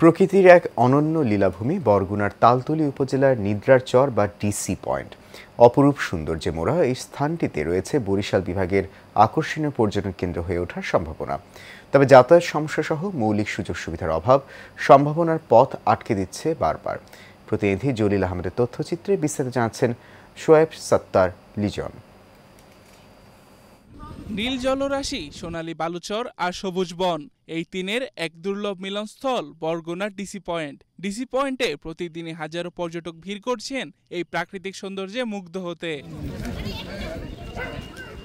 প্রকৃতির এক অনন্য লীলাভূমি বরগুনার তালতলী উপজেলার নিদ্রার চর বা ডিসি পয়েন্ট। অপরূপ সৌন্দর্যে মোড়া এই স্থানটিতে রয়েছে বরিশাল বিভাগের আকর্ষণীয় পর্যটন কেন্দ্র হয়ে ওঠার সম্ভাবনা। তবে যাতায়াত সমস্যা সহ মৌলিক সুযোগ সুবিধার অভাব সম্ভাবনার পথ আটকে দিচ্ছে বারবার। প্রতিনিধি জলিল আহমেদের তথ্যচিত্রে বিস্তারিত জানাচ্ছেন শোয়েব সত্তার লিজন। নীল জলরাশি, সোনালী বালুচর আর সবুজ বন, এই তিনের এক দুর্লভ মিলনস্থল বরগুনার ডিসি পয়েন্ট। ডিসি পয়েন্টে প্রতিদিনই হাজারো পর্যটক ভিড় করছেন এই প্রাকৃতিক সৌন্দর্যে মুগ্ধ হতে।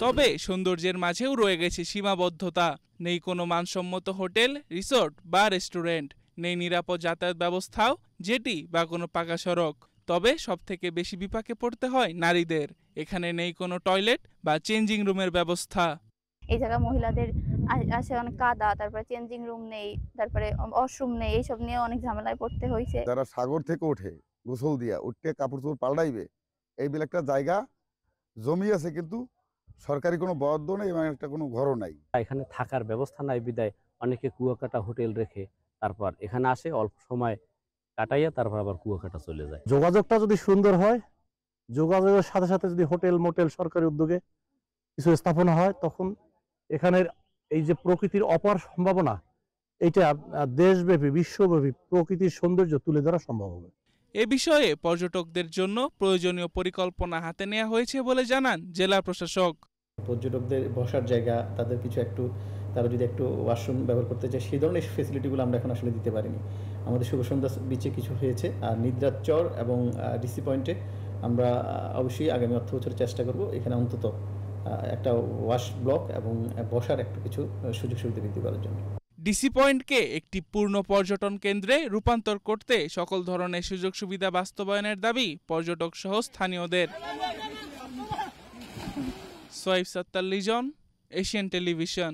তবে সৌন্দর্যের মাঝেও রয়ে গেছে সীমাবদ্ধতা। নেই কোনো মানসম্মত হোটেল, রিসোর্ট বা রেস্টুরেন্ট, নেই নিরাপদ যাতায়াত ব্যবস্থাও, জেটি বা কোনো পাকা সড়ক। তবে সবথেকে বেশি বিপাকে পড়তে হয় নারীদের। এখানে নেই কোনো টয়লেট বা চেঞ্জিং রুমের ব্যবস্থা। এই জায়গা মহিলাদের আসে অনেক কাদা, তারপরে চেঞ্জিং রুম নেই, তারপরে ওয়াশরুম নেই, এইসব নিয়ে অনেক ঝামেলায় পড়তে হয়েছে। যারা সাগর থেকে ওঠে গোসল দিয়া উঠতে কাপড় চোপড় পাল্টাইবে, এই বলে একটা জায়গা জমি আছে, কিন্তু সরকারি কোনো বরাদ্দ নেই এবং একটা কোনো ঘরও নাই। এখানে থাকার ব্যবস্থা নাই বিদায় অনেকে কুয়াকাটা হোটেল রেখে তারপর এখানে আসে, অল্প সময় কাটাইয়া তারপর আবার কুয়াকাটা চলে যায়। যোগাযোগটা যদি সুন্দর হয়, যোগাযোগের সাথে সাথে যদি হোটেল মোটেল সরকারি উদ্যোগে কিছু স্থাপনা হয়, তখন এখানের এই যে প্রকৃতির অপার সম্ভাবনা, এইটা দেশব্যাপী বিশ্বব্যাপী প্রকৃতির সৌন্দর্য তুলে ধরা সম্ভব হবে। এ বিষয়ে পর্যটকদের জন্য প্রয়োজনীয় পরিকল্পনা হাতে নেওয়া হয়েছে বলে জানান জেলা প্রশাসক। পর্যটকদের বসার জায়গা, তাদের কিছু তারা যদি একটু ওয়াশরুম ব্যবহার করতে চায়, সেই ধরনের ফেসিলিটিগুলো আমরা এখন আসলে দিতে পারিনি। আমাদের শুভসন্ধ্যা বিচে কিছু হয়েছে, আর নিদ্রার চর এবং ডিসি পয়েন্টে আমরা অবশ্যই আগামী অর্থ বছরে চেষ্টা করব এখানে অন্তত একটা ওয়াশ ব্লক এবং বসার একটু কিছু সুযোগ সুবিধা বৃদ্ধি করার জন্য। ডিসি পয়েন্টকে একটি পূর্ণ পর্যটন কেন্দ্রে রূপান্তর করতে সকল ধরনের সুযোগ সুবিধা বাস্তবায়নের দাবি পর্যটক সহ স্থানীয়দের। শোয়েব সত্তার লিজন, এশিয়ান টেলিভিশন।